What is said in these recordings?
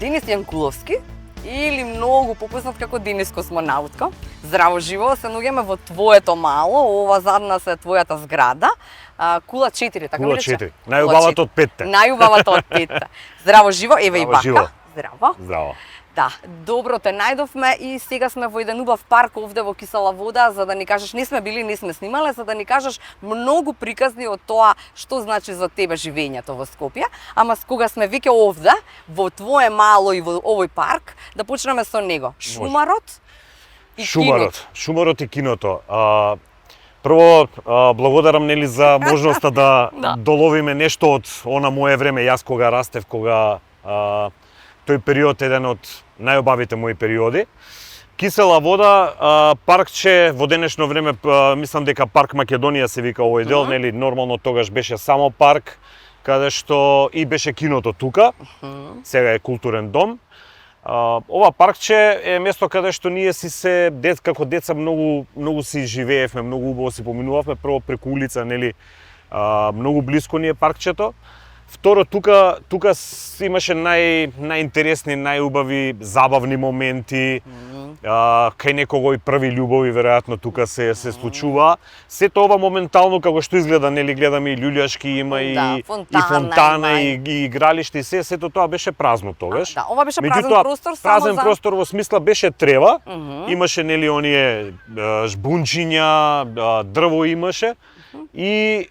Денис Јанкуловски или многу попознат како Денис Космонаутко. Здраво живо, се наоѓаме во твоето мало, ова зад нас е твојата зграда. Кула 4, така Кула ми рече? 4, најубавата од 5-те. Најубавата од 5-те. Здраво живо, еве и бака. Живо. Здраво. Здраво. Да, добро те најдовме и сега сме во еден убав парк овде во Кисела вода, за да ни кажеш, не сме били, не сме снимале, за да ни кажеш многу приказни од тоа што значи за тебе живењето во Скопје. Ама кога сме веќе овде, во твое мало и во овој парк, да почнеме со него. Шумарот и киното. Шумарот и киното. Прво, благодарам нели за можноста да доловиме нешто од она мое време, јас кога растев, кога тој период е еден од најубавите мои периоди. Кисела вода, паркче во денешно време, мислам дека Парк Македонија се вика овој дел, нели нормално тогаш беше само парк, каде што и беше киното тука, сега е културен дом. Ова паркче е место каде што ние како деца многу си живеевме, многу убаво си поминувавме, прво преку улица, нели, многу блиско ни е паркчето. Второ, тука имаше најинтересни, најубави, забавни моменти, кај некого и први љубови, веројатно, тука се случува. Сето ова моментално, како што изгледа, нели, гледаме и љулјашки, има и фонтана, и игралиште, и сето тоа беше празно тогаш. Да, ова беше празен простор, празен простор во смисла беше трева, имаше, нели, оние жбунчиња, дрво имаше, и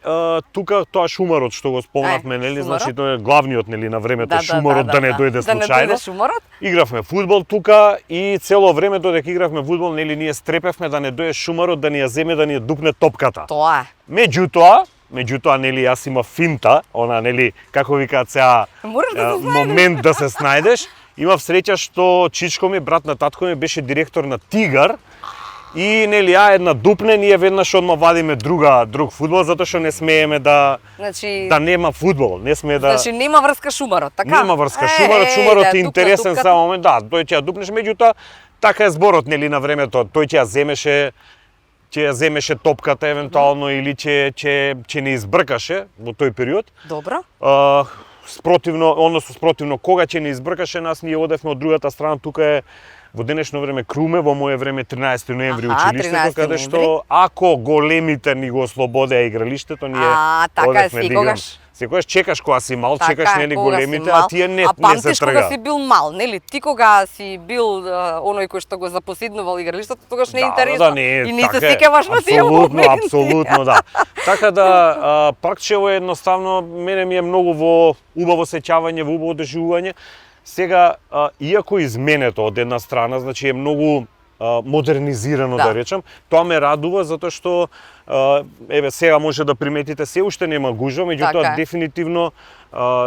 тука тоа шумарот што го спомнавме, нели, значи тоа е главниот, нели, на времето, шумарот да не дојде случајно. Игравме фудбал тука и цело време додека игравме фудбал, нели, ние стрепевме да не дојде шумарот да ни ја земе, да ни ја дупне топката. Тоа е. Меѓутоа, нели, јас имав финта, она, нели, како викаат сега, момент да се снајдеш. Имав среќа што чичко ми, брат на татко ми, беше директор на Тигар. И, нели, една дупне, ние веднаш одма вадиме друг фудбал, затоа што не смееме да нема фудбал, не смее да... Значи нема врска шумарот, така? Нема врска шумарот е интересен само момент, да, тој ќе ја дупнеш, меѓутоа така е зборот, нели, на времето, тој ќе ја земеше топката евентуално или ќе не избркаше во тој период. Добро. Спротивно, кога ќе не избркаше, нас ние одевме од другата страна, тука е во денешно време Круме, во моје време 13 ноември училиштето, каде што ако големите ни го ослободеа игралиштето, ние одевме да играме. Секогаш чекаш кога си мал, чекаш, нели, големите, а тие не се трга. А памтиш кога си бил мал, нели? Ти кога си бил оној кој што го запоседнувал игралиштето, тогаш не е интересно. И не се сеќаваш на тие моменти. Апсолутно, да. Така да, паркчево е едноставно, мене ми е многу во убаво сеќавање, во убаво доживување. Сега, иако изменето од една страна, значи е многу модернизирано, да речам, тоа ме радува затоа што еве сега може да приметите се уште нема гужва, меѓутоа дефинитивно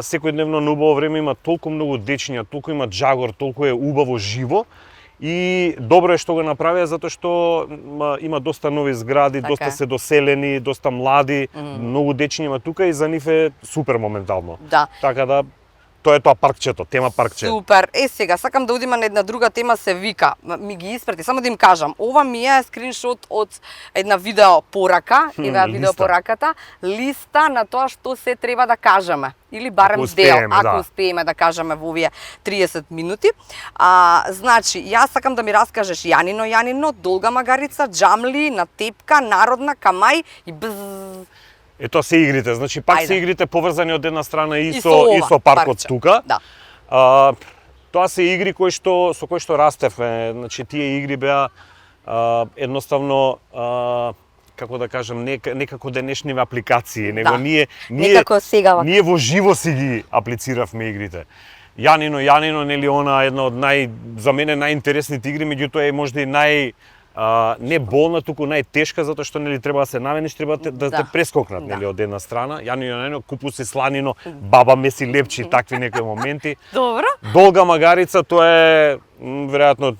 секојдневно на убаво време има толку многу дечиња, толку има джагор, толку е убаво живо. И добро е што го направија затоа што има доста нови згради, доста се доселени, доста млади, многу дечиња има тука и за нив е супер моментално. Така да тоа е тоа паркчето, тема паркче. Супер. Сега сакам да одиме на една друга тема, се вика, ми ги испрати, само да им кажам, ова ми е скриншот од една видео порака, еве видео пораката, листа на тоа што се треба да кажеме. Или барем дел, ако успееме да кажеме во овие 30 минути. Значи, јас сакам да ми раскажеш Јанино, Долга магарица, Џамли, на тепка, народна, камај и бз. Ето се игрите, значи пак се игрите поврзани од една страна и со паркот тука. Тоа се игри со кои што растевме, значи тие игри беа едноставно како да кажам, некако денешниве апликации, него ние во живо си ги аплициравме игрите. Јанино, нели, она една од за мене најинтересните игри, меѓутоа е можда и не болна, туку најтешка, затоа што, нели, треба да се навениш, треба да те прескокнат, нели, од една страна. Јанино, купуси сланино, баба меси лепчи, такви некои моменти. Добро. Долга магарица, тоа е веројатно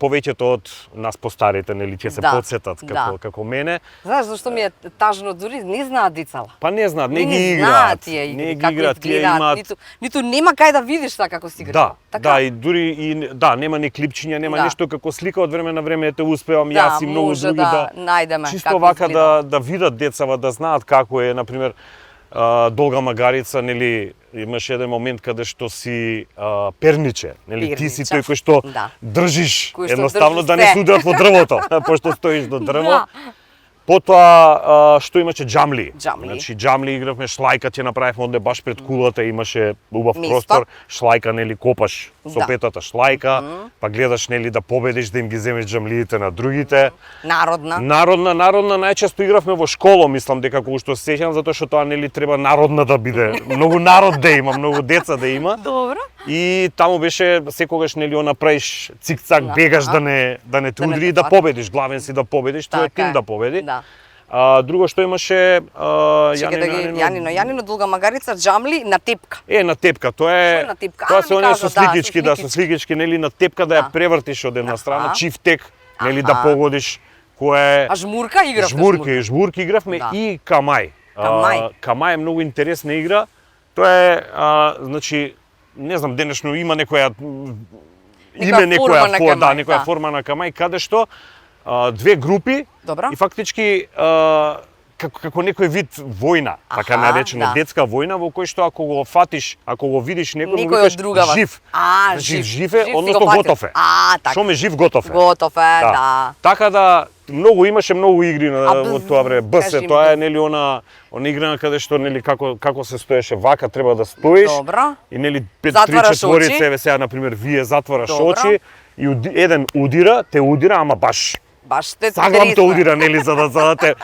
повеќето од нас постарите, нели, ќе се потсетат како мене. Знаеш зашто ми е тажно, дури не знаат децала. Па не знаат, не ги играат. Не ги играат, тие имаат. Ниту нема кај да видиш така како си игра. Да, и дури нема ни клипчиња, нема нешто како слика од време на време ете успевам јас и многу други да најдеме. Чисто вака да видат децава, да знаат како е, на пример, Долга Магарица, нели, имаш еден момент каде што си перниче, нели, ти си тој кој што држиш, Кој што едноставно држи да не се. се удрат во дрвото, пошто стоиш до дрво. Да. Потоа што имаше џамли. Џамли. Значи џамли игравме, шлајка ќе направивме онде баш пред кулата, имаше убав Место. простор, шлајка нели копаш со Да. петата шлајка, па гледаш нели да победиш, да им ги земеш џамлиите на другите. Народна. Народна најчесто игравме во школа, мислам дека кога што се сеќам, затоа што тоа нели треба народна да биде. Многу народ да има, многу деца да има. Добро. И таму беше секогаш нели она правиш цик-цак, бегаш да не те Да не удри те и да фати. победиш, главен си да победиш, твојот Така е. тим да победи. Да. Друго што имаше Чекај да ги Јанино Долга Магарица, џамли на тепка. На тепка, тоа Што е е на тепка? тоа А, се ми оние кажа, со сликички, со сликички, нели на тепка да ја Да. превртиш од една страна, Аха. чифтек, нели да Аха. погодиш кој е А жмурка игравте? жмурки игравме Да. и камај. Камај. Камај е многу интересна игра. Тоа е значи не знам денешно има некоја форма на камај, некоја да. форма на камај каде што две групи Добро. и фактички како некој вид војна, така Аха, наречена да. детска војна во кој што ако го фатиш, ако го видиш некој, му Некој викаш од другава. жив. А, Значи, жив. жив е, Жив си односно го фатил. готов е. А, така. Шо ме жив, готов е. Готов е, да. Така да имаше многу игри во тоа време. БС, кажи ми, тоа е бз. нели она игра на каде што нели како се стоеше вака, треба да стоиш. Добро. И нели 5 Затвараш 3 4 очи. еве сега на пример вие затвараш Добро. очи и еден удира, те удира, ама баш Баш те саглам те трезна. удира нели за да те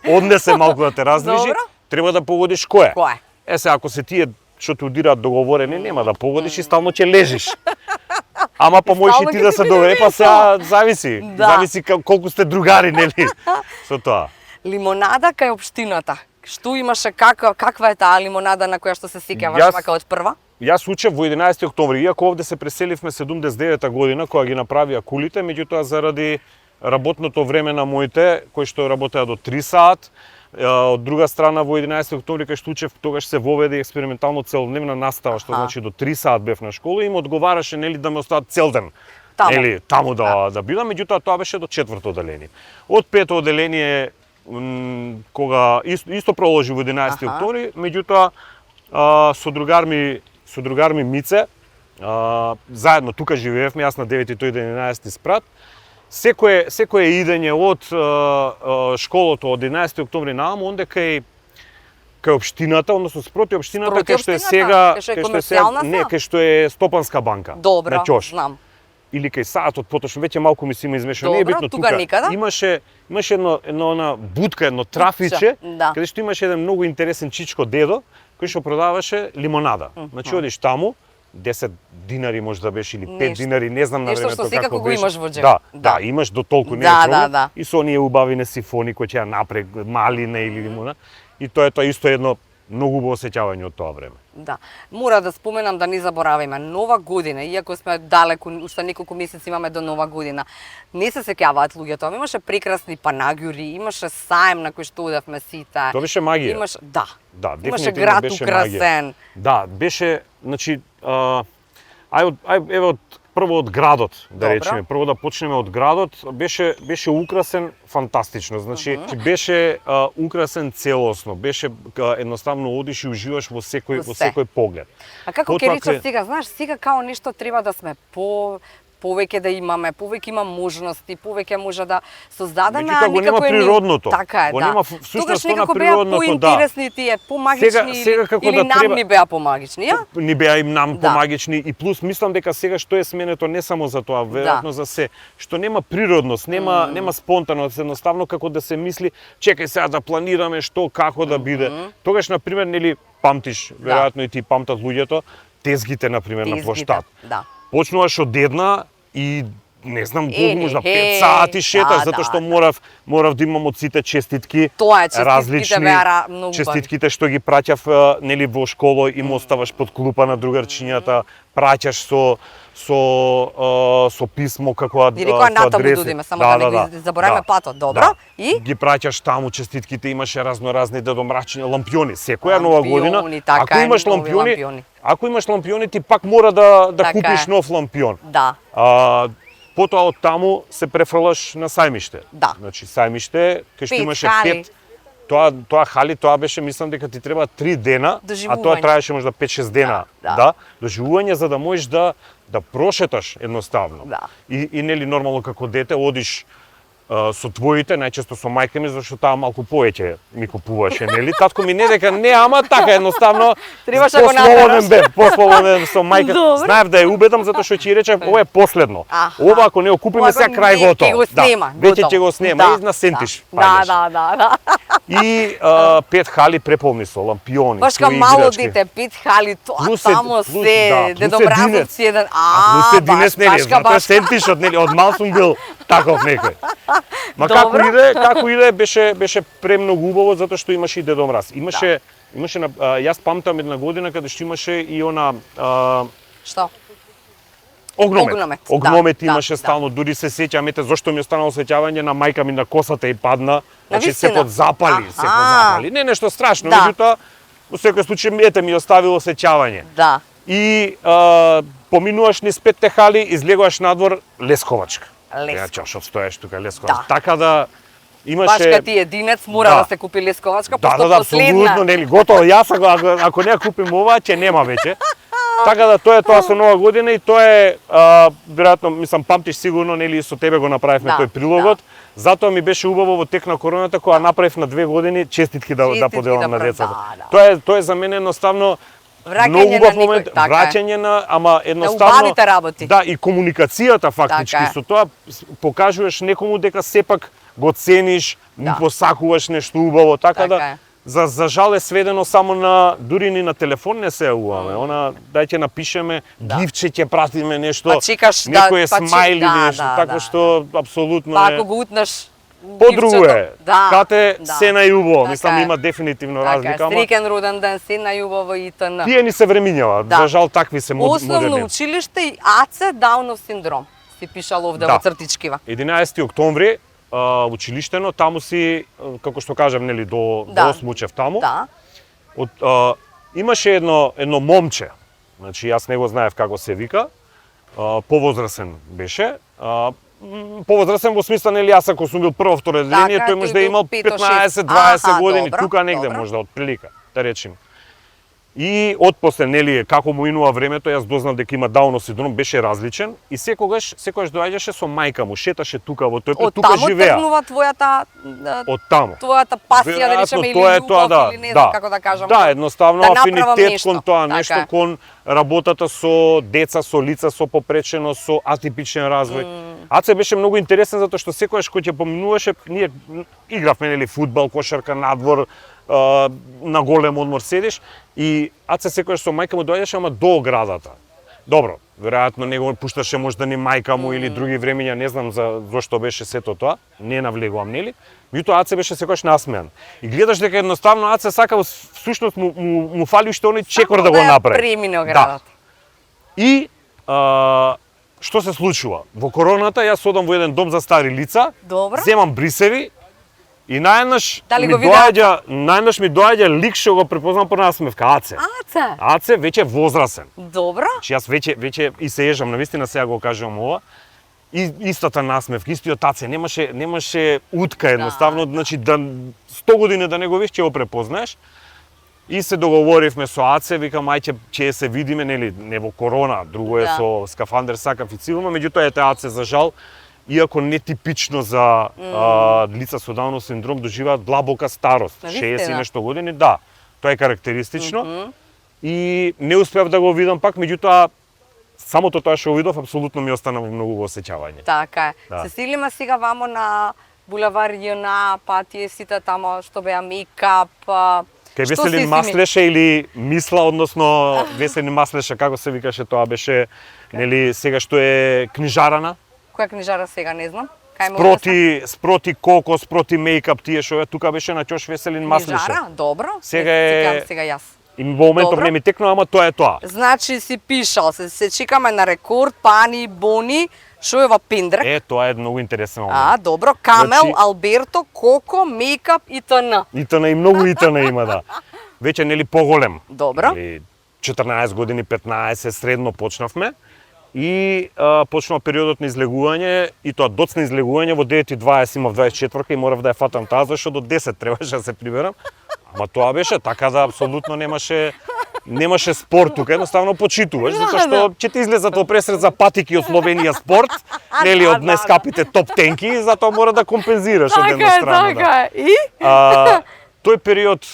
однесе малку да те раздвижи. Добро. Треба да погодиш кој е. Кој е? Сега ако се тие што те удираат договорени, нема да погодиш и стално ќе лежиш. Ама па можеш и стално ти ќе да ти се биде доведе, па весело. сега зависи. Да. Зависи колку сте другари, нели? Со тоа. Лимонада кај општината. Што имаше, каква е таа лимонада на која што се сеќаваш Јас- вака од прва? Јас учев во 11 октомври, иако овде се преселивме 79-та година кога ги направија кулите, меѓутоа заради работното време на моите, кои што работеа до 3 саат, од друга страна во 11 октомври кај што учев, тогаш се воведе експериментално целодневна настава, што значи до 3 саат бев на школа и им одговараше нели да ме остават цел ден. Таму. Нели, таму да бидам, меѓутоа тоа беше до 4-то оделение. Од 5-то оделение кога исто проложи во 11 октомври, меѓутоа со другар ми Мице, заедно тука живеевме, јас на 9 тој 11 спрат. Секое идење од школото од 11 октомври нааму, онде кај општината, односно спроти општината, Спроти кај што е општината? сега, Кај што е комерцијална не, са? кај што е Стопанска банка. Добро, на Ќош. знам. Или кај саатот поточно, веќе малку ми се има измешано, не е Добро, битно тука никаде? Имаше една будка, едно трафиче, да. каде што имаше еден многу интересен чичко дедо, кој што продаваше лимонада. Значи одиш таму, 10 динари може да беше или 5 Нешто. динари, не знам на Нешто времето што секако како го беше. имаш во джеб. Да, Да. имаш до толку не Да, е проблем. да. И со оние убави на сифони кои ќе ја напред малина или лимона. И тоа е исто едно многу убаво сеќавање од тоа време. Да. Мора да споменам да не забораваме Нова година, иако сме далеку, уште неколку месеци имаме до Нова година. Не се сеќаваат луѓето, ама имаше прекрасни панагюри, имаше саем на кој што одевме сите. Тоа беше магија. Имаше, да. Да, Имаше дефинитивно град беше украсен. магија. Да, беше, значи, еве прво од градот, да Добро. речеме, прво да почнеме од градот, беше украсен фантастично, значи беше украсен целосно, беше едноставно одиш и уживаш во Во секој поглед. А како Потоа ќе речат сега, знаеш, сега као нешто треба да сме повеќе да имаме, повеќе има можности, повеќе може да создадеме, Меѓутоа го нема природното. Така е, Го да. нема всушност Тогаш тоа на некако беа природното, поинтересни тие, помагични, Сега како или да нам треба- ни беа помагични, ја? Ни беа им нам Да. помагични и плюс мислам дека сега што е сменето не само за тоа, веројатно за се, што нема природност, нема спонтаност, едноставно како да се мисли, чекај сега да планираме што како да биде. Тогаш на пример нели памтиш, веројатно и ти памтат луѓето, тезгите на пример на плоштад. Да. Почнуваш од една и не знам колку можда 5 е, сати шеташ да, затоа што да. морав да имам од сите честитки. Тоа е, честитките различни беа многу убави. честитките што ги праќав нели во школа и му оставаш под клупа на другарчињата, праќаш со писмо како И рекоа со натаму адреси. додиме, само да не го забораваме патот, добро? И? Ги праќаш таму честитките, имаше разноразни дедомрачни лампиони. Секоја нова година, Лампиони, така ако е, имаш нови лампиони, лампиони. ако имаш лампиони ти пак мора да Така купиш е. нов лампион. Да. Потоа од таму се префрлаш на сајмиште. Да. Значи сајмиште, кај што Пет имаше хали. тоа хали, тоа беше, мислам дека ти треба 3 дена, а тоа Доживување. траеше можда 5-6 дена, Да. доживување за да можеш да прошеташ едноставно. Да. И нели нормално како дете одиш со твоите, најчесто со мајка ми, зашто таа малку повеќе ми купуваше, нели? Татко ми не дека не, ама така едноставно Требаше да го послободен натераш. бев, послободен со мајка. Добро. Знаев да ја убедам затоа што ќе рече ова е последно. Аха. Ова ако не го купиме Ова сега не, крај готово. ќе го снема, Веќе готово. ќе го снема и на сентиш. Да, паѓаш. да. И 5 хали преполни со лампиони. Баш со као мало играчки. дете, 5 хали, тоа Плюс е- тамо плюс- се, да, плюс Дедо е Мразовци динес. еден. А плюс е динес, нели, башка, затоа башка. сентишот, нели, од мал сум бил таков некој. Ма Добро. како иде, беше премногу убаво затоа што имаше и Дедо Мраз. Имаше јас памтам една година каде што имаше и она Што? огномет. Да, Огномет имаше да. стално, дури се сеќам, ете зошто ми останало сеќавање на мајка ми на косата и падна. Значи се Навистина? подзапали, се Аха. подзапали. Не нешто страшно, Да. меѓутоа во секој случај ете ми оставило сеќавање. Да. И поминуваш низ 5 хали, излегуваш надвор лесковачка. Леско. Ја чашов стоеш тука лесковачка. Да. Така да имаше Башка ти единец, мора Да. да се купи лесковачка, Да, пошто да, последна. апсолутно, нели, готово. Јас ако не ја купим ова, ќе нема веќе. Така да тоа е тоа со Нова година и тоа е веројатно, мислам, памтиш сигурно, нели, и со тебе го направивме Да, тој прилогот. Затоа ми беше убаво во тек на короната кога направив на 2 години честитки да Честитки поделам да на прав- децата. да. Тоа е за мене едноставно Враќање многу на убав некој- момент, така е. враќање на, ама едноставно убавите работи. Да, и комуникацијата фактички Така е. со тоа покажуваш некому дека сепак го цениш, му Да. посакуваш нешто убаво, така Така да е. за жал е сведено само на дури ни на телефон не се јавуваме. Она дајте напишеме, Да. гифче ќе пратиме нешто, Па чекаш да- некој па чек- смајли да, нешто, да, така да. што апсолутно Па е ако го утнеш подруго е. Да. Кате да. се најубаво, Така мислам е. има дефинитивно Така е, разлика, ама среќен роден ден, се најубаво и т.н. тие ни се времињава. Да. За жал такви се Основно модерни. училиште и АЦ Даунов синдром. Си пишал овде Да. во цртичкива. 11 октомври училиштено, таму си, како што кажам, нели, до Да. 8 учев таму. Да. Имаше едно момче, значи јас не го знаев како се вика, повозрасен беше, повозрасен во смисла, нели, јас ако сум бил прво, второ одделение, Така, тој може тој да бил имал 5, 15-20 Аха, години, добро, тука негде добро. можда, од прилика, да речем. И отпосле, нели, како му минува времето, јас дознав дека има Даунов синдром, беше различен и секогаш доаѓаше со мајка му, шеташе тука во тој Од тука таму живеа. тргнува твојата Од таму. твојата пасија, да речеме, или тоа е тоа, љубов, или не знам како да кажам. Да, едноставно да направам афинитет нешто. кон тоа, Така нешто е. кон работата со деца, со лица со попречено, со атипичен развој. АЦ беше многу интересен затоа што секогаш кој ќе поминуваше, ние игравме нели фудбал, кошарка надвор, на голем одмор седиш и АЦ секогаш со мајка му доаѓаше ама до оградата. Добро, веројатно не го пушташе можда ни мајка му или други времиња, не знам зошто беше сето тоа, не навлегувам, нели? Меѓутоа АЦ беше секогаш насмеан. И гледаш дека едноставно АЦ сака всушност му фали уште оној чекор да го направи. Премине оградата. И што се случува? Во короната јас одам во еден дом за стари лица, Добро. земам брисеви и наеднаш Дали ми го видеа доаѓа лик што го препознам по насмевка АЦ. АЦ. АЦ веќе возрасен. Добро. Значи јас веќе и се ежам, навистина сега го кажувам ова. И истата насмевка, истиот АЦ, немаше утка едноставно, значи да 100 години да не го виш ќе го препознаеш. И се договоривме со АЦ, викам ајде ќе се видиме, нели, не во корона, друго е Да. со скафандер, сакав и цивилно, меѓутоа ете АЦ за жал, иако нетипично за лица со Даунов синдром, доживаат длабока старост, Навистина. 60 и нешто години, да. Тоа е карактеристично. И не успеав да го видам пак, меѓутоа самото тоа што го видов апсолутно ми остана многу во осеќавање. Така е. Да. Се силиме сега вамо на булевар ЈНА, па тие сите тамо што беа мејкап. Кај што Веселин си Маслеша или Мисла, односно Веселин Маслеша, како се викаше, тоа беше, нели, сега што е книжарана, Која книжара сега не знам. Кај му објасни? спроти коко, спроти мејкап, тие што е, тука беше на Ќош Веселин Маслеша. Книжара, добро. Сега Не се е- сеќавам сега јас. И во моментов Добро. не ми текнува, ама тоа е тоа. Значи си пишал, се чекаме на рекорд, пани, бони, шо е во пендрек. Е, тоа е многу интересно. Добро, Камел, Значи- Алберто, Коко, мејкап и т.н. Итана и многу итана има, да. Веќе нели поголем. Добро. Нели, 14 години, 15, средно почнавме. и почнува периодот на излегување и тоа доцна излегување во 9:20 имав 24 и морав да ја фатам таа зашто до 10 требаше да се приберам. Ама тоа беше така да апсолутно немаше спорт тука, едноставно почитуваш затоа што ќе ти излезат во пресред за патики од Словенија спорт, нели од најскапите топ тенки и затоа мора да компензираш од една страна. Така е. И Тој период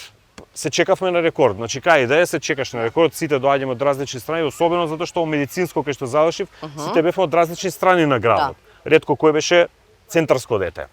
се чекавме на рекорд. Значи, кај идеја се чекаш на рекорд, сите доаѓаме од различни страни, особено затоа што во медицинско кај што завршив, сите бевме од различни страни на градот. Ретко кој беше центарско дете.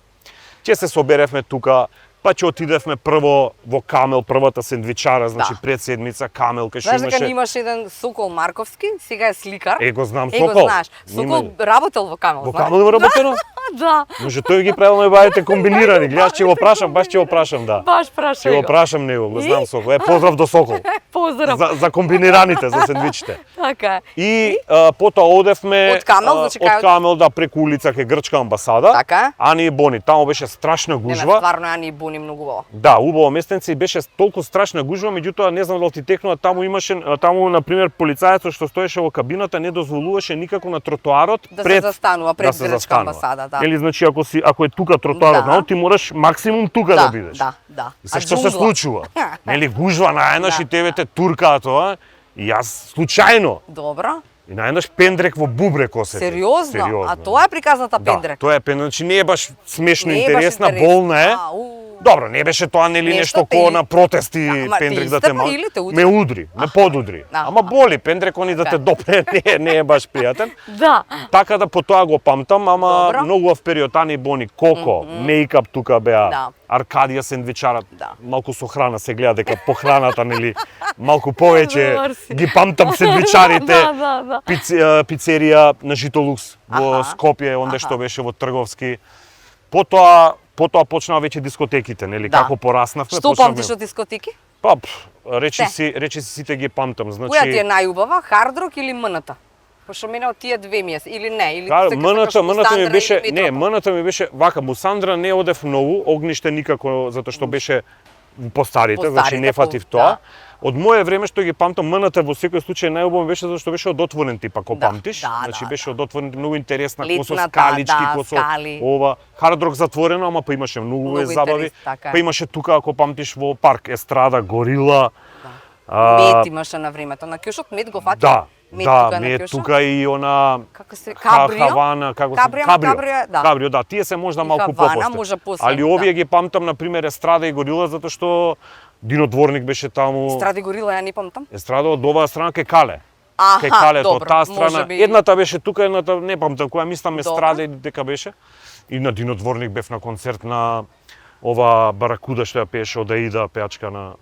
Ќе се соберевме тука, па ќе отидевме прво во Камел, првата сендвичара, значи пред седмица Камел кај што знаеш имаше. дека имаше еден Сокол Марковски, сега е сликар. Го знам Го Сокол. знаеш. Сокол работел во Камел, Во знаеш? Камел има работено? Да. Може тој ги правил ме бајите комбинирани. Гледаш, ќе го прашам, баш ќе го прашам, да. Баш Ќе прашај го го. прашам него, го знам Сокол. Поздрав до Сокол. Поздрав. За комбинираните, за сендвичите. Така е. И потоа одевме Од Камел, значи кај од Камел да преку улица кај Грчка амбасада. Така е. Ани и Бони, таму беше страшна Не, гужва. стварно ја ни буни многу убаво. Да, убаво местенце и беше толку страшна гужва, меѓутоа не знам дали ти текнува, таму на пример полицајецот што стоеше во кабината не дозволуваше никако на тротоарот Да пред се застанува пред се Грчка застанува. амбасада, да. Или значи ако е тука тротоарот, Да. ти мораш максимум тука да бидеш. Да. И се што се случува? Нели гужва наеднаш Да. и тебе те туркаа тоа. И јас случајно Добро. и наеднаш пендрек во бубрек осетив. Сериозно? А тоа е приказната пендрек? Да, тоа е пендрек, значи не е баш смешно Не е баш интересна, интересно. болна е. Уу. Добро, не беше тоа нели Нешто нешто те ко и- на протести Ама те пендрек да те истрпа или те удри? ме удри, ме подудри. Да. Ама боли пендрек они да Така те е. допре, не е баш пријатен. Да. Така да по тоа го памтам, ама Добро. многу в период Ани Бони, Коко, мејкап тука беа, Да. Аркадија сендвичарот, Да. малку со храна се гледа дека по храната нели малку повеќе Добар си. ги памтам сендвичарите. Да. Пицерија на Житолукс во Аха. Скопје, онде Аха. што беше во Трговски. Потоа почнаа веќе дискотеките, нели, Да. како пораснавме. Што почнавме- памтиш од дискотеки? Па, речи Се. си сите ги памтам, Која ти е значи најубава, хардрок или МНТ? Пошто мене од тие две ми е, или не, или сакаш МНТ ми Мусандра беше, или не, Метропол? МНТ ми беше вака, Мусандра не одев многу, Огниште никако затоа што беше постарите, значи не фатив тоа. Од моје време што ги памтам, МНТ во секој случај најубаво беше затоа што беше од отворен тип, ако Да, памтиш. да, Значи да, беше од отворен тип, многу интересна, ко со Летната, скалички, да, ко со скали. ова. Хардрок затворено, ама па имаше многу Многу забави. интерес, така е. Па имаше тука, ако памтиш, во парк Естрада, Горила. Мет имаше на времето. На кјошот мет го фати? Да, Мет да, тука на мет кјошот? тука и она Како се Кабрио? Хавана, како се Кабрио, да. Кабрио, да, тие се можда И малку Хавана попосте. може после, Али да. овие ги памтам на пример Естрада и Горила затоа што Дино Дворник беше таму. Стради горила, ја не памтам. Естрада од оваа страна кај Кале. Кај Аха, Калето, добро, таа страна. можеби. Едната беше тука, едната не памтам која, мислам Добро. Естрада или дека беше. И на Дино Дворник бев на концерт на ова Баракуда што ја пееше од Аида, пеачка на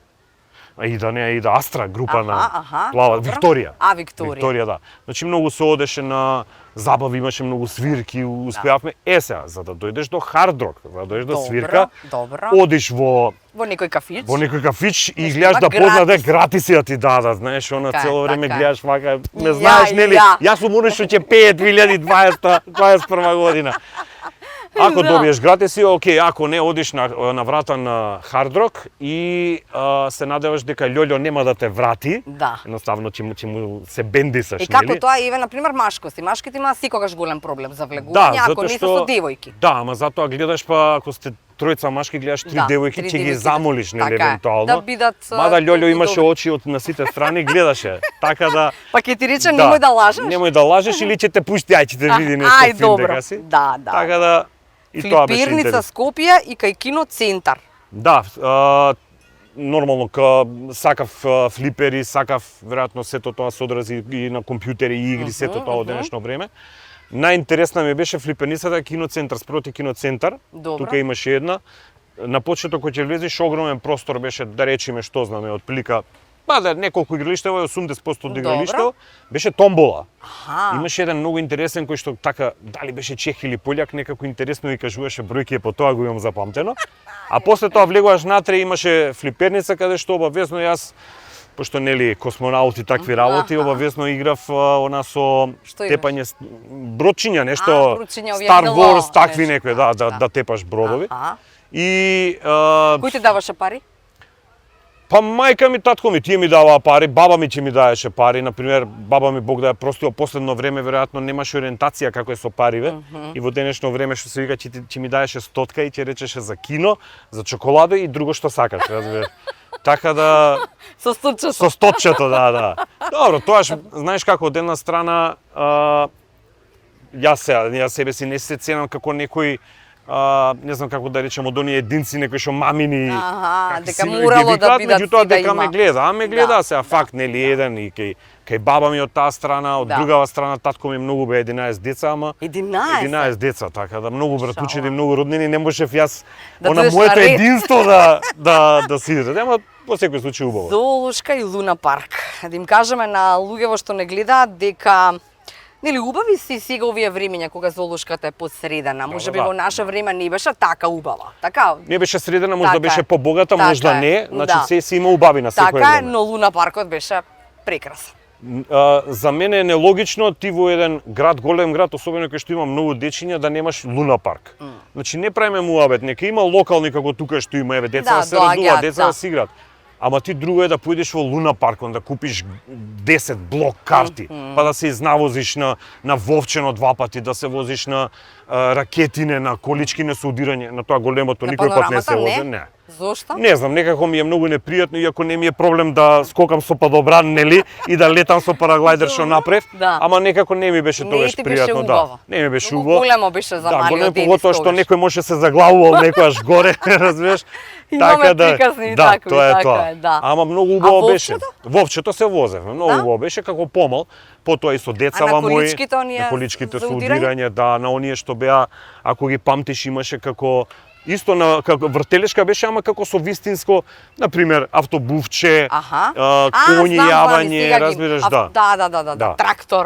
Аида, не Аида, Астра, група на Плава, добро. Викторија. Викторија. Викторија, да. Значи многу се одеше на забави, имаше многу свирки, успеавме. Сега, за да дојдеш до хард рок, за да дојдеш до свирка, Добро. одиш во Некој кафич. некој кафич и Нешто гледаш да има познаде гратис. гратиси да ти дадат, знаеш, она Така е, цело време така е. гледаш вака, не Ја, знаеш нели, ја. јас сум оној што ќе пее 2021 година. Ако Да. добиеш гратиси, окей, ако не одиш на врата на хард рок и се надеваш дека Љољо нема да те врати, Да. едноставно ќе му се бендисаш, И како нели? тоа еве на пример машкост. И машките има секогаш голем проблем за влегување, Да, ако затоа не се што со девојки. Да, ама затоа гледаш па ако сте тројца машки гледаш три Да, девојки, три ќе ги девојки, замолиш нели така е, евентуално. да бидат, Мада Љољо толку имаше добри. очи од на сите страни, гледаше. Така да Па ќе ти рече немој да лажеш. Немој да лажеш или ќе те пушти, ај ќе те види нешто Ај, филм добро. дека си. Да. Така да и тоа беше Флиперница интерес. Скопје и кај кино центар. Да, нормално сакав флипери, сакав веројатно сето тоа се одрази и на компјутери и игри, сето тоа од денешно време. Најинтересна ми беше флиперницата киноцентар, спроти киноцентар. Добро. Тука имаше една. На почеток кога ќе влезеш огромен простор беше, да речеме што знаме, отприлика па да неколку игралишта, 80% од игралишта беше томбола. Аха. Имаше еден многу интересен кој што така дали беше чех или пољак, некако интересно и кажуваше бројки, по тоа го имам запамтено. А после тоа влегуваш натре, имаше флиперница каде што обавезно јас, пошто нели космонаути такви работи, обавезно играв она со Што играш? тепање бродчиња, нешто бродчиња, овие Star NLO, Wars, такви нешто, некои, да тепаш бродови. Аха. И Кој ти даваше пари? Па мајка ми, татко ми, тие ми даваа пари, баба ми ќе ми даеше пари, например, баба ми Бог да ја прости, последно време веројатно немаше ориентација како е со париве и во денешно време што се вика ќе ми даеше стотка и ќе речеше за кино, за чоколаде и друго што сакаш, разбираш. Така да Со стотчето. со стотчето, да. Добро, тоа знаеш како од една страна јас себе си не се ценам како некој не знам како да речем од оние единци некои што мамини дека морало да бидат меѓутоа дека има. ме гледа, сега факт нели еден и кај баба ми од таа страна, од другава страна татко ми многу бе 11 деца, ама 11 деца, така да многу братучеди, многу роднини, не можев јас она моето единство да си изради, ама во секој случај убаво. Зоолошка и Луна парк. Да им кажеме на луѓето што не гледаат дека нели убави си сега овие времења кога зоолошката е посредена. Можеби во наше време не беше така убава. Така? Не беше средена, можда беше побогата, можда не, значи се си има убави на секој време. Така е, но Луна паркот беше прекрасен. За мене е нелогично ти во еден град, голем град, особено кај што има многу дечиња, да немаш Луна парк. Значи не правиме муабет, нека има локални како тука што има, еве деца да се радуваат, деца да си играат. Ама ти друго е да поидеш во Луна парк, да купиш 10 блок карти, па да се изнавозиш на Вовчено 2 пати, да се возиш на Ракетине, на Количкине со удирање, на тоа големото никој пат не се вози, не. Зошто? Не знам, некако ми е многу непријатно, иако не ми е проблем да скокам со падобран, нели, и да летам со параглайдер што направив, ама некако не ми беше тогаш пријатно, да. Не ми беше убаво. Големо беше за малиот Денис. Поготоа што некој може се заглавувал некојаш горе, разбираш? Така да, тоа е тоа. Ама многу убаво беше. Вовчето се возевме, многу убаво беше како помал, потоа и со децава мои, на количките со удирање, да, на оние што беа, ако ги памтиш, имаше како исто на како вртелешка беше, ама како со вистинско, на пример, автобувче, коњи јавање, разбираш, да. Да.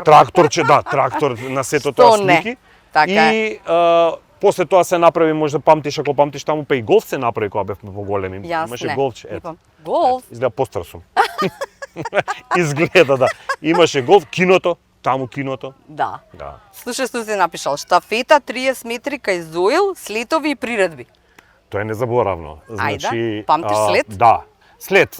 Тракторче, да, трактор на сето тоа слики. И после тоа се направи, можда памтиш, ако памтиш таму, па и голф се направи кога бевме поголеми. Имаше голфче, ето. Голф? Изгледа постар сум. Изгледа, да. Имаше голф, киното, таму киното. Да. Слушај што си напишал, штафета 30 метри кај Зоил, слетови и приредби. Тоа е незаборавно. Значи, памтиш след? Да. След.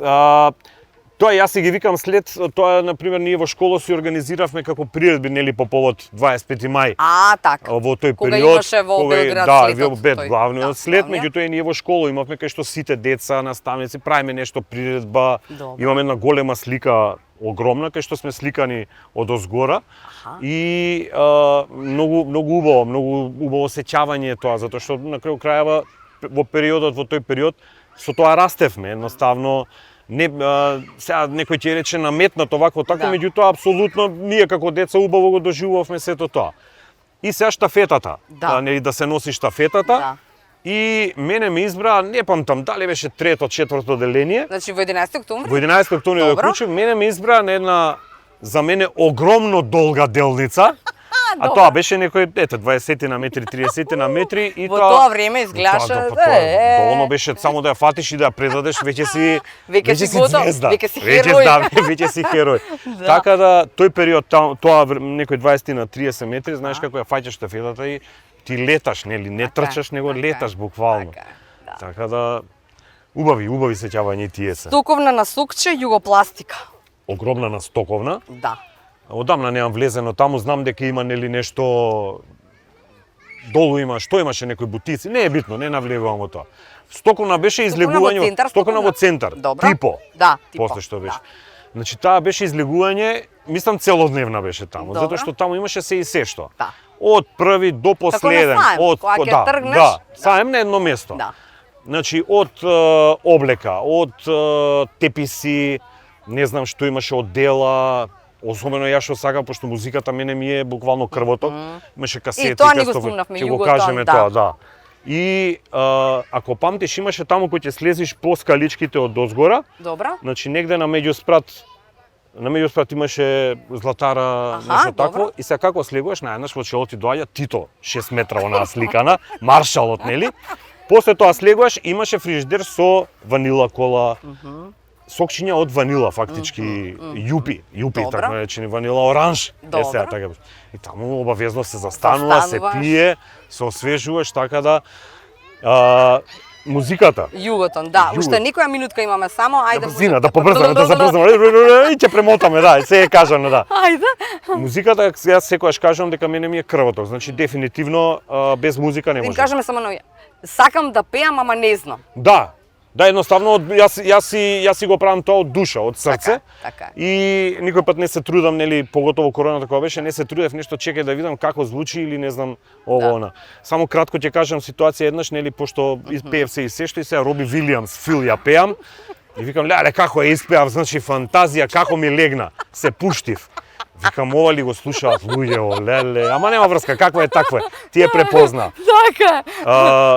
Тоа јас си ги викам след, тоа на пример ние во школа си организиравме како приредби нели по повод 25 мај. Така. Во тој кога период имаше во Белград слетот. Да, главниот след, меѓутоа ние во школа имавме кај што сите деца, наставници правиме нешто приредба. Имаме една голема слика огромна кај што сме сликани од озгора и многу убаво сеќавање тоа, затоа што на крај крајава во тој период со тоа растевме, едноставно не сега некој ќе рече наметнато вакво така, меѓутоа апсолутно ние како деца убаво го доживувавме сето тоа. И сега штафетата, нели да се носи штафетата. И мене ме избра, не памтам дали беше трето, четврто деление. Значи во 11 октомври? Во 11 октомври да клучев, мене ме избра на една за мене огромно долга делница. А тоа беше некој 20 на метри, 30 на метри и во тоа време изгледаше доволно беше само да ја фатиш и да ја предадеш, веќе си звезда. Веќе си херој. Веќе си херој. Така да тој период тоа некој 20 на 30 метри, знаеш како ја фаќаш штафетата и ти леташ, нели, не трчаш, него леташ буквално. Така да убави сеќавања тие се. Стоковна на сокче, југопластика. Огромна на стоковна. Да. Одамна немам влезено таму, знам дека има нели нешто долу има, што имаше некои бутици, не е битно, не навлегувам во тоа. Стоковна беше излегување, стоковна во центар, Типо. Да, Типо. После што беше. Значи таа беше излегување, мислам целодневна беше таму, затоа што таму имаше се и се што. Од први до последен, саем на едно место. Значи од облека, од теписи, не знам што имаше од дела, особено ја што сакам, пошто музиката мене ми е буквално крвото. Имаше касети, ќе го кажеме тоа, да. И ако памтиш, имаше таму кој ќе слезиш по скаличките од дозгора. Добра. Значи негде на меѓуспрат имаше златара, нешто такво, и сега како слегуваш, наједнаш во челото ти доаѓа Тито, 6 метра онаа сликана, маршалот, нели? После тоа слегуваш, имаше фрижидер со ванила кола, сокчиња од ванила, фактички, јупи, така наречени ванила оранж. Сега така. И таму обавезно се застанува, се пие, се освежуваш, така да Музиката. Југотон, да. Југот. Уште некоја минутка имаме само, ајде. Брзина, да побрзаме, да забрзаме. И ќе премотаме, да, се е кажано, да. Ајде. Музиката, јас секогаш кажам дека мене ми е крвоток. Значи дефинитивно без музика не Им може. кажеме само на сакам да пеам, ама не знам. Да. Да, едноставно јас си го правам тоа од душа, од срце. Така. И никој пат не се трудам, нели, поготово короната кога беше, не се трудев нешто чекај да видам како звучи или не знам ово она. Само кратко ќе кажам ситуација еднаш, нели, пошто пеев се и се што и се Роби Вилијамс, Фил ја пеам. И викам, леле, како ја испеав, значи фантазија, како ми легна, се пуштив. Викам, ова ли го слушаат луѓе, леле, ама нема врска, какво е такво е, ти е препозна. Така.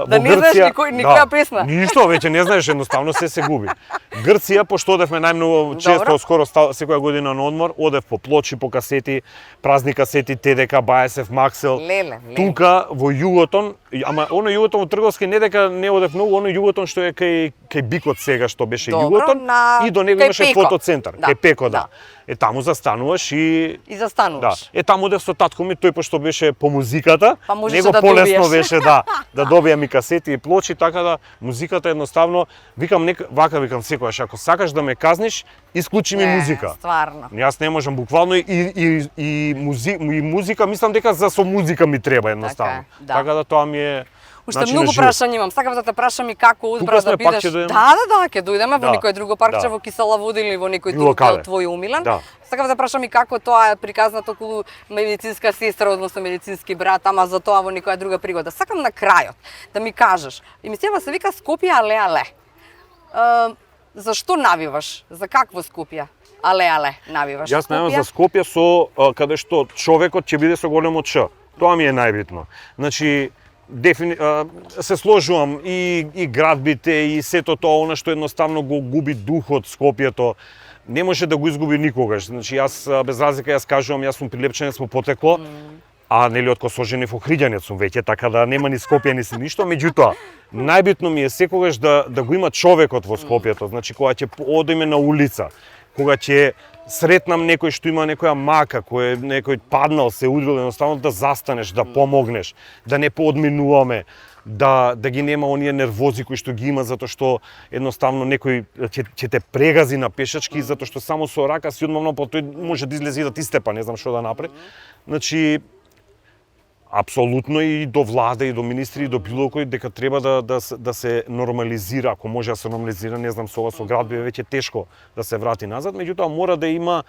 Да не знаеш никоја песна. Ништо, веќе не знаеш, едноставно се губи. Грција, пошто одевме најмногу често, скоро секоја година на одмор, одев по плочи, по касети, празни касети, ТДК, Баесев, Максел. Леле. Тука во Југотон, ама оно Југотон во Трговски не дека не одев многу, оно Југотон што е кај Бикот сега што беше Југотон и до него имаше фотоцентар, кај Пеко, да. Е таму застануваш и застануваш. Да. Е таму одев со татко ми, тој пошто беше по музиката, па него да полесно добиеш. беше да добијам и касети и плочи, така да музиката едноставно викам вака викам секогаш, ако сакаш да ме казниш, исклучи ми музика. Стварно. Јас не можам буквално и музика, мислам дека со музика ми треба едноставно. Така да тоа ми е Уште многу прашања имам. Сакав да те прашам и како одбраш да бидеш. Да, ќе дојдеме во некој друго паркче во Кисела вода или во некој друг твој умилен. Сакав да прашам и како тоа е приказнато околу медицинска сестра, односно медицински брат, ама за тоа во некоја друга пригода. Сакам на крајот да ми кажеш. Емисијава се вика Скопје але. Зашто навиваш? За какво Скопје? Але навиваш. Јас навивам за Скопје со каде што човекот ќе биде со големо Ч. Тоа ми е најбитно. Значи се сложувам и градбите и сето тоа она што едноставно го губи духот Скопјето. Не може да го изгуби никогаш. Значи јас без разлика јас кажувам, јас сум прилепченец по потекло, а нели од Косоженев Охриѓанец сум веќе, така да нема ни Скопје ни си ништо, меѓутоа најбитно ми е секогаш да го има човекот во Скопјето. Значи кога ќе одиме на улица, кога ќе сретнам некој што има некоја мака, кој некој паднал, се удрил, едноставно да застанеш, да помогнеш, да не поодминуваме, да ги нема оние нервози кои што ги има затоа што едноставно некој ќе те прегази на пешачки затоа што само со рака си одмавно па тој може да излезе и да ти степа, не знам што да направи. Значи апсолутно и до влада и до министри и до било кој дека треба да се нормализира, ако може да се нормализира, не знам со ова со градби е веќе тешко да се врати назад, меѓутоа мора да има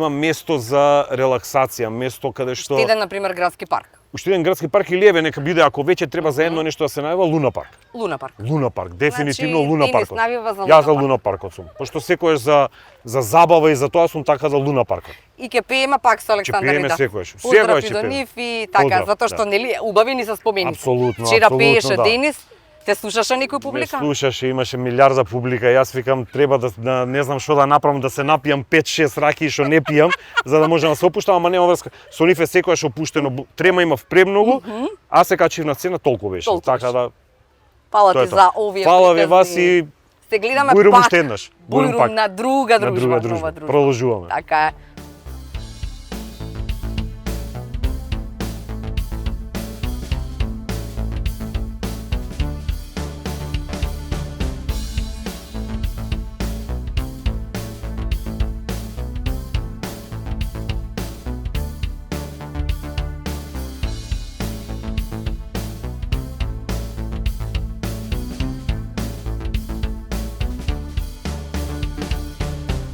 место за релаксација, место каде што Уште еден на пример градски парк. Уште еден градски парк или еве нека биде ако веќе треба за едно нешто да се најава Луна парк. Луна парк, дефинитивно значи, Луна паркот. Јас за Луна паркот сум, пошто секојаш за забава и за тоа сум така за Луна паркот. И ќе пееме пак со Александар Видов. Ќе пееме секојаш. Поздрав и до нив и така, затоа што нели убави ни се спомени. Апсолутно. Вчера пееше Денис. Те слушаше некој публика? Ме слушаше, имаше милиарда публика. Јас викам треба да не знам што да направам, да се напијам 5-6 раки што не пијам, за да можам да се опуштам, ама нема врска. Со нив е секојаш опуштено. Трема имав премногу, а се качив на сцена толку беше. Така да Фала ти за овие приказни. Фала ве вас и се гледаме пак. пак. Уште еднаш. Бујрум на друга дружба. Продолжуваме. Така е.